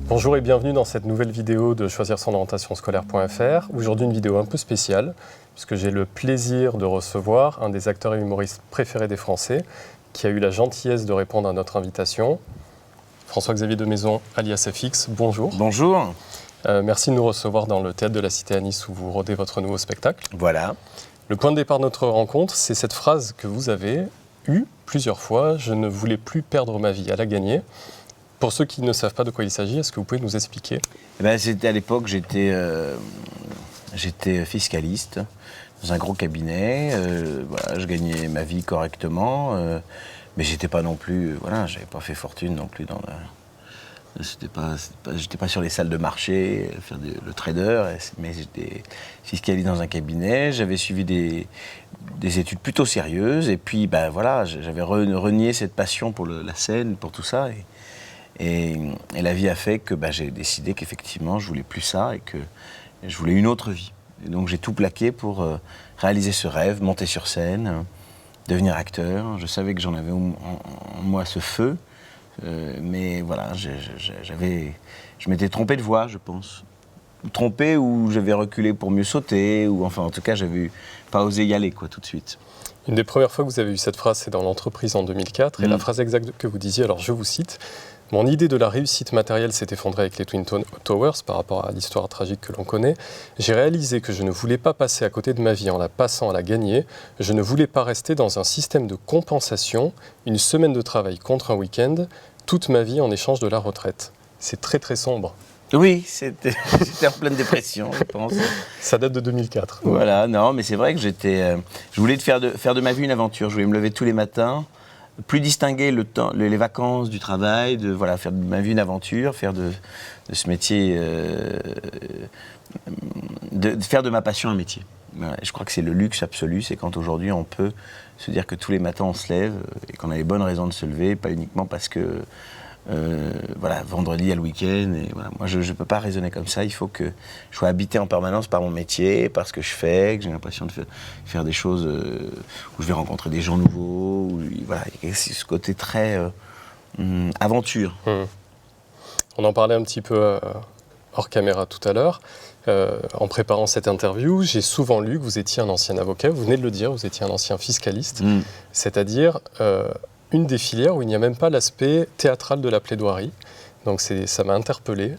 Bonjour et bienvenue dans cette nouvelle vidéo de choisir son orientation scolaire.fr. Aujourd'hui une vidéo un peu spéciale puisque j'ai le plaisir de recevoir un des acteurs et humoristes préférés des Français qui a eu la gentillesse de répondre à notre invitation. François-Xavier de Maison, alias FX, bonjour. Bonjour. Merci de nous recevoir dans le théâtre de la Cité à Nice où vous rodez votre nouveau spectacle. Voilà. Le point de départ de notre rencontre, c'est cette phrase que vous avez eue plusieurs fois, « Je ne voulais plus perdre ma vie, à la gagner ». Pour ceux qui ne savent pas de quoi il s'agit, est-ce que vous pouvez nous expliquer ? C'était à l'époque, j'étais fiscaliste dans un gros cabinet. Voilà, je gagnais ma vie correctement, mais j'étais pas non plus, voilà, j'avais pas fait fortune non plus dans la. J'étais pas sur les salles de marché, faire le trader, mais j'étais fiscaliste dans un cabinet. J'avais suivi des études plutôt sérieuses, et puis voilà, j'avais renié cette passion pour la scène, pour tout ça. Et la vie a fait que j'ai décidé qu'effectivement, je voulais plus ça et que je voulais une autre vie. Et donc j'ai tout plaqué pour réaliser ce rêve, monter sur scène, devenir acteur. Je savais que j'en avais en moi ce feu, mais voilà, je m'étais trompé de voie, je pense. Trompé ou j'avais reculé pour mieux sauter, ou enfin en tout cas, j'avais pas osé y aller tout de suite. Une des premières fois que vous avez eu cette phrase, c'est dans l'entreprise en 2004. Et la phrase exacte que vous disiez, alors je vous cite, « Mon idée de la réussite matérielle s'est effondrée avec les Twin Towers par rapport à l'histoire tragique que l'on connaît. J'ai réalisé que je ne voulais pas passer à côté de ma vie en la passant à la gagner. Je ne voulais pas rester dans un système de compensation, une semaine de travail contre un week-end, toute ma vie en échange de la retraite. » C'est très très sombre. Oui, j'étais en pleine dépression, je pense. Ça date de 2004. Voilà, non, mais c'est vrai que je voulais faire de ma vie une aventure. Je voulais me lever tous les matins, plus distinguer les vacances du travail, faire de ma vie une aventure, faire de ce métier, faire de ma passion un métier. Voilà, je crois que c'est le luxe absolu, c'est quand aujourd'hui on peut se dire que tous les matins on se lève et qu'on a les bonnes raisons de se lever, pas uniquement parce que vendredi, il y a le week-end. Et voilà. Moi, je ne peux pas raisonner comme ça. Il faut que je sois habité en permanence par mon métier, par ce que je fais, que j'ai l'impression de faire des choses où je vais rencontrer des gens nouveaux. Voilà, il y a ce côté très aventure. On en parlait un petit peu hors caméra tout à l'heure. En préparant cette interview, j'ai souvent lu que vous étiez un ancien avocat. Vous venez de le dire, vous étiez un ancien fiscaliste. C'est-à-dire... une des filières où il n'y a même pas l'aspect théâtral de la plaidoirie. Donc ça m'a interpellé.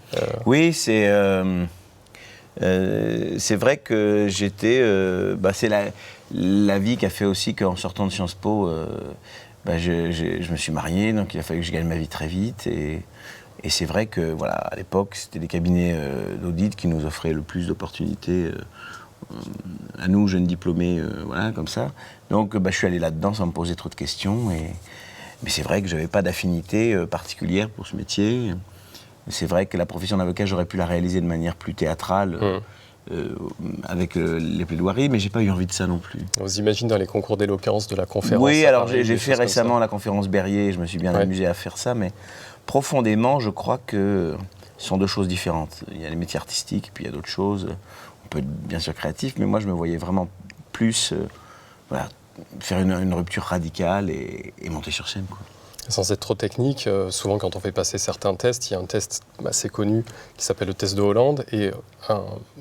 Oui, c'est vrai que j'étais... c'est la vie qui a fait aussi qu'en sortant de Sciences Po, je me suis marié, donc il a fallu que je gagne ma vie très vite. Et c'est vrai que, voilà, à l'époque, c'était des cabinets d'audit qui nous offraient le plus d'opportunités à nous, jeunes diplômés, comme ça. Donc, je suis allé là-dedans sans me poser trop de questions. Mais c'est vrai que je n'avais pas d'affinité particulière pour ce métier. C'est vrai que la profession d'avocat, j'aurais pu la réaliser de manière plus théâtrale, avec les plaidoiries, mais je n'ai pas eu envie de ça non plus. Vous imaginez dans les concours d'éloquence de la conférence? Oui, alors j'ai fait récemment la conférence Berrier, je me suis bien amusé à faire ça, mais profondément, je crois que ce sont deux choses différentes. Il y a les métiers artistiques, puis il y a d'autres choses. On peut être bien sûr créatif, mais moi je me voyais vraiment plus faire une rupture radicale et monter sur scène. Sans être trop technique, souvent quand on fait passer certains tests, il y a un test assez connu qui s'appelle le test de Hollande et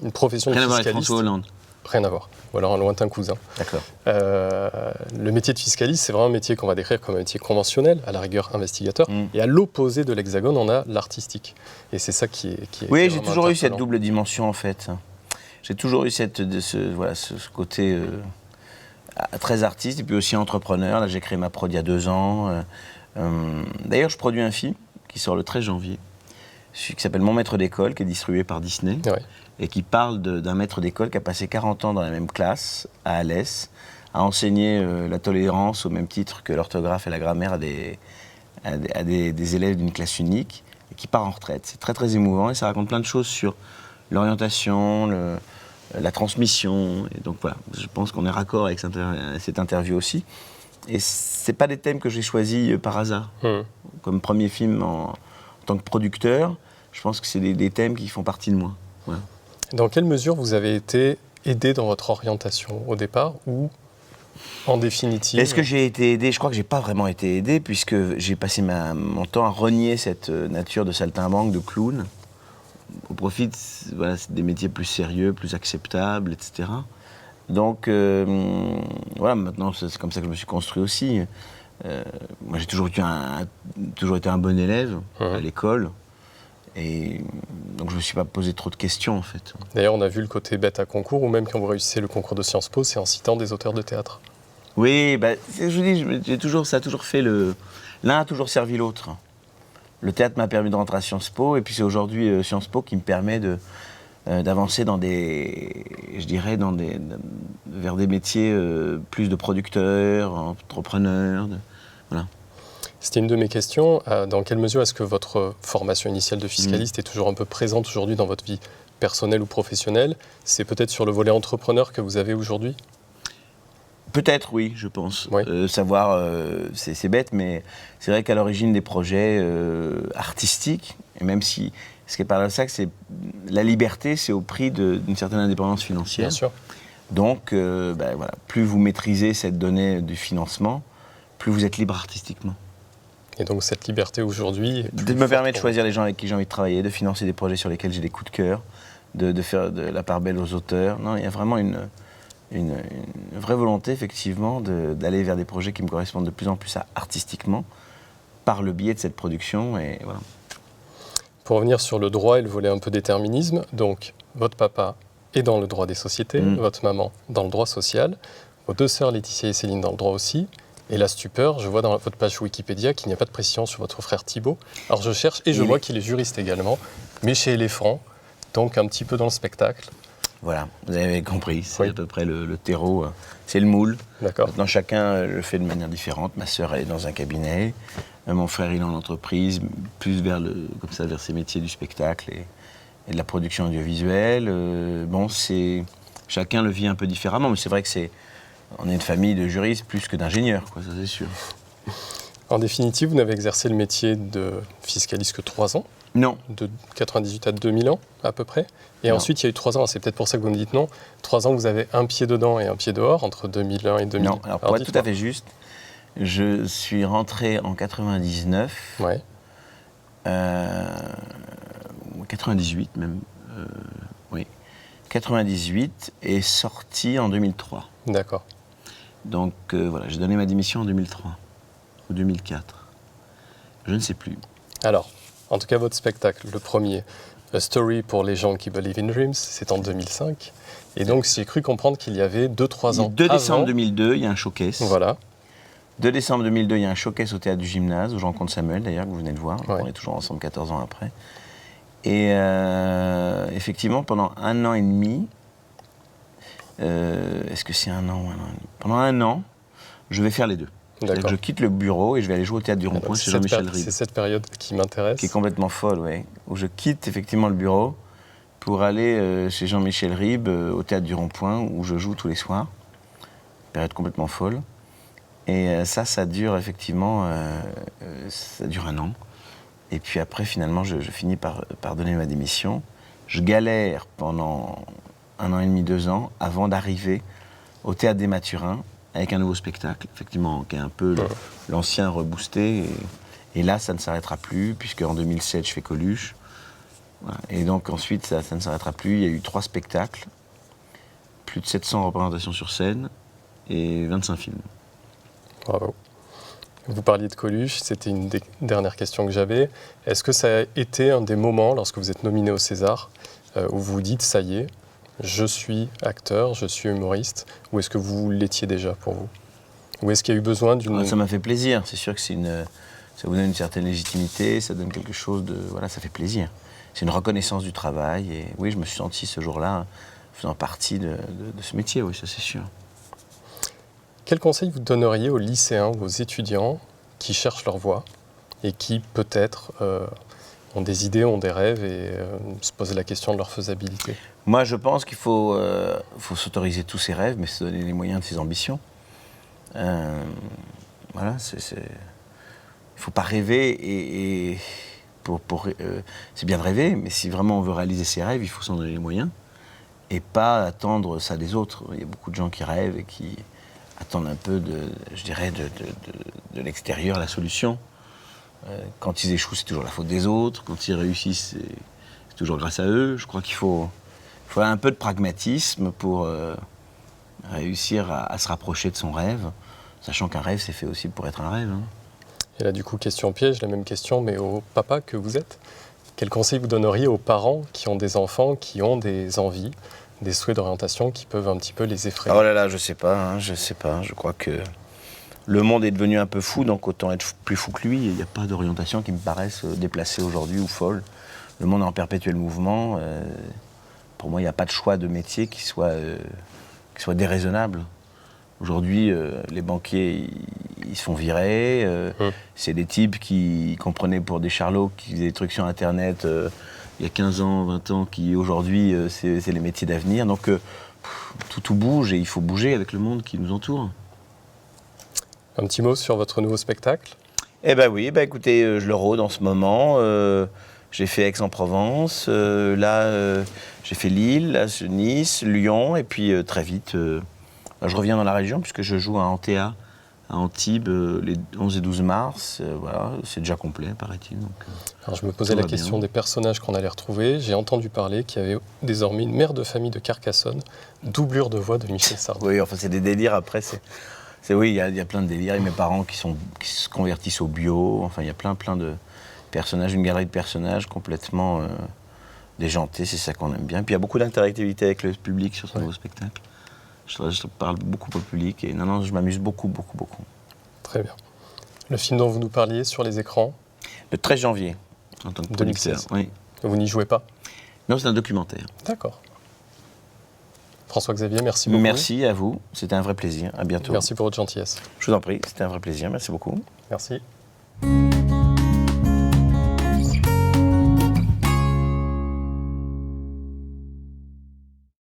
une profession de fiscaliste. Rien à voir avec François Hollande. Rien à voir, ou alors un lointain cousin. D'accord. Le métier de fiscaliste, c'est vraiment un métier qu'on va décrire comme un métier conventionnel, à la rigueur investigateur, et à l'opposé de l'hexagone, on a l'artistique. Et c'est ça qui est Oui, j'ai toujours eu cette double dimension en fait. J'ai toujours eu ce côté très artiste et puis aussi entrepreneur. Là, j'ai créé ma prod il y a 2 ans. D'ailleurs, je produis un film qui sort le 13 janvier, qui s'appelle Mon maître d'école, qui est distribué par Disney, et qui parle d'un maître d'école qui a passé 40 ans dans la même classe, à Alès, à enseigner la tolérance au même titre que l'orthographe et la grammaire à des élèves d'une classe unique, et qui part en retraite. C'est très très émouvant et ça raconte plein de choses sur l'orientation, la transmission. Et donc voilà, je pense qu'on est raccord avec cette interview aussi. Et c'est pas des thèmes que j'ai choisis par hasard. Comme premier film en tant que producteur, je pense que c'est des thèmes qui font partie de moi. Voilà. Dans quelle mesure vous avez été aidé dans votre orientation au départ ou en définitive? Est-ce que j'ai été aidé? Je crois que j'ai pas vraiment été aidé puisque j'ai passé mon temps à renier cette nature de saltimbanque, de clown. profite, voilà, c'est des métiers plus sérieux, plus acceptables, etc. Donc, voilà, maintenant, c'est comme ça que je me suis construit aussi. Moi, j'ai toujours été un bon élève à l'école. Et donc, je ne me suis pas posé trop de questions, en fait. D'ailleurs, on a vu le côté bête à concours, ou même quand vous réussissez le concours de Sciences Po, c'est en citant des auteurs de théâtre. Oui, je vous dis, ça a toujours fait l'un a toujours servi l'autre. Le théâtre m'a permis de rentrer à Sciences Po, et puis c'est aujourd'hui Sciences Po qui me permet d'avancer vers des métiers plus de producteurs, entrepreneurs. Voilà. C'était une de mes questions. Dans quelle mesure est-ce que votre formation initiale de fiscaliste est toujours un peu présente aujourd'hui dans votre vie personnelle ou professionnelle? C'est peut-être sur le volet entrepreneur que vous avez aujourd'hui? Peut-être, oui, je pense. Oui. C'est bête, mais c'est vrai qu'à l'origine des projets artistiques, et même si, ce qui est paradoxal, c'est la liberté, c'est au prix d'une certaine indépendance financière. Bien sûr. Donc, voilà, plus vous maîtrisez cette donnée du financement, plus vous êtes libre artistiquement. Et donc cette liberté aujourd'hui me permet de choisir les gens avec qui j'ai envie de travailler, de financer des projets sur lesquels j'ai des coups de cœur, de faire de la part belle aux auteurs. Non, il y a vraiment une vraie volonté, effectivement, d'aller vers des projets qui me correspondent de plus en plus artistiquement, par le biais de cette production. Et voilà. Pour revenir sur le droit et le volet un peu déterminisme, donc votre papa est dans le droit des sociétés, votre maman dans le droit social, vos deux sœurs Laetitia et Céline dans le droit aussi. Et la stupeur, je vois dans votre page Wikipédia qu'il n'y a pas de précision sur votre frère Thibaut. Alors je cherche et je vois qu'il est juriste également, mais chez Éléphant, donc un petit peu dans le spectacle. Voilà, vous avez compris, c'est à peu près le terreau, c'est le moule. D'accord. Maintenant, chacun le fait de manière différente. Ma sœur, elle est dans un cabinet, mon frère, il est en entreprise, plus vers ces métiers du spectacle et de la production audiovisuelle. Chacun le vit un peu différemment, mais c'est vrai que on est une famille de juristes plus que d'ingénieurs, ça c'est sûr. En définitive, vous n'avez exercé le métier de fiscaliste que 3 ans? Non. De 98 à 2000 ans, à peu près. Et Non. ensuite, il y a eu 3 ans, c'est peut-être pour ça que vous me dites non. 3 ans, vous avez un pied dedans et un pied dehors, entre 2001 et 2000. Non, alors pour être tout à fait juste, je suis rentré en 99. Ouais. 98 même. Oui. 98 et sorti en 2003. D'accord. Donc voilà, j'ai donné ma démission en 2003 ou 2004. Je ne sais plus. Alors, en tout cas, votre spectacle, le premier, A Story pour les gens qui believe in dreams, c'est en 2005. Et donc, j'ai cru comprendre qu'il y avait 2-3 ans 2 décembre avant. 2002, il y a un showcase. Voilà. 2 décembre 2002, il y a un showcase au Théâtre du Gymnase, où je rencontre Samuel, d'ailleurs, que vous venez de voir. Ouais. On est toujours ensemble 14 ans après. Et effectivement, pendant 1 an et demi, est-ce que c'est 1 an ou 1 an et demi ? Pendant 1 an, je vais faire les deux. C'est-à-dire que je quitte le bureau et je vais aller jouer au Théâtre du Rond-Point chez Jean-Michel Ribes. C'est cette période qui m'intéresse. Qui est complètement folle, oui. Où je quitte effectivement le bureau pour aller chez Jean-Michel Ribes au Théâtre du Rond-Point où je joue tous les soirs. Période complètement folle. Et ça dure effectivement, ça dure 1 an. Et puis après, finalement, je finis par donner ma démission. Je galère pendant 1 an et demi, 2 ans, avant d'arriver au Théâtre des Mathurins, avec un nouveau spectacle, effectivement, qui est un peu l'ancien reboosté. Et là, ça ne s'arrêtera plus, puisque en 2007, je fais Coluche. Voilà. Et donc ensuite, ça ne s'arrêtera plus. Il y a eu 3 spectacles, plus de 700 représentations sur scène et 25 films. Bravo. Vous parliez de Coluche, c'était une des dernières questions que j'avais. Est-ce que ça a été un des moments, lorsque vous êtes nominé au César, où vous vous dites, ça y est, je suis acteur, je suis humoriste, ou est-ce que vous l'étiez déjà pour vous? Ou est-ce qu'il y a eu besoin d'une... Ça m'a fait plaisir, c'est sûr que ça vous donne une certaine légitimité, ça donne quelque chose de... Voilà, ça fait plaisir. C'est une reconnaissance du travail, et oui, je me suis senti ce jour-là faisant partie de ce métier, oui, ça c'est sûr. Quel conseil vous donneriez aux lycéens ou aux étudiants qui cherchent leur voie et qui, peut-être, ont des idées, ont des rêves et se posent la question de leur faisabilité? Moi, je pense qu'il faut s'autoriser tous ses rêves, mais se donner les moyens de ses ambitions. Voilà, il ne faut pas rêver et c'est bien de rêver, mais si vraiment on veut réaliser ses rêves, il faut s'en donner les moyens et pas attendre ça des autres. Il y a beaucoup de gens qui rêvent et qui attendent un peu de l'extérieur la solution. Quand ils échouent, c'est toujours la faute des autres. Quand ils réussissent, c'est c'est toujours grâce à eux. Je crois qu'il faut un peu de pragmatisme pour réussir à se rapprocher de son rêve, sachant qu'un rêve, c'est fait aussi pour être un rêve. Hein. Et là, du coup, question piège, la même question, mais au papa que vous êtes. Quel conseil vous donneriez aux parents qui ont des enfants, qui ont des envies, des souhaits d'orientation qui peuvent un petit peu les effrayer? Oh là là, je sais pas. Je crois que le monde est devenu un peu fou, donc autant être plus fou que lui. Il n'y a pas d'orientation qui me paraisse déplacée aujourd'hui ou folle. Le monde est en perpétuel mouvement. Pour moi, il n'y a pas de choix de métier qui soit déraisonnable. Aujourd'hui, les banquiers, ils se font virer. C'est des types qui prenaient pour des charlots, qui faisaient des trucs sur Internet il y a 15 ans, 20 ans, qui aujourd'hui, c'est les métiers d'avenir. Donc, tout bouge et il faut bouger avec le monde qui nous entoure. Un petit mot sur votre nouveau spectacle? Eh ben oui, écoutez, je le rôde en ce moment. J'ai fait Aix-en-Provence, là j'ai fait Lille, là, Nice, Lyon, et puis très vite, je reviens dans la région puisque je joue à Antea, à Antibes, les 11 et 12 mars. Voilà, c'est déjà complet, paraît-il. Donc, alors, je me posais la question des personnages qu'on allait retrouver. J'ai entendu parler qu'il y avait désormais une mère de famille de Carcassonne, doublure de voix de Michel Sardou. Oui, enfin c'est des délires après. Oui, il y a plein de délires. Et mes parents qui se convertissent au bio. Enfin, il y a plein de personnages, une galerie de personnages complètement déjantés. C'est ça qu'on aime bien. Puis il y a beaucoup d'interactivité avec le public sur ce nouveau spectacle. Je parle beaucoup au public et non, je m'amuse beaucoup. Très bien. Le film dont vous nous parliez sur les écrans? Le 13 janvier, en tant que producteur. 2016. Oui. Vous n'y jouez pas? Non, c'est un documentaire. D'accord. François-Xavier, merci beaucoup. Merci à vous, c'était un vrai plaisir. À bientôt. Merci pour votre gentillesse. Je vous en prie, c'était un vrai plaisir. Merci beaucoup. Merci.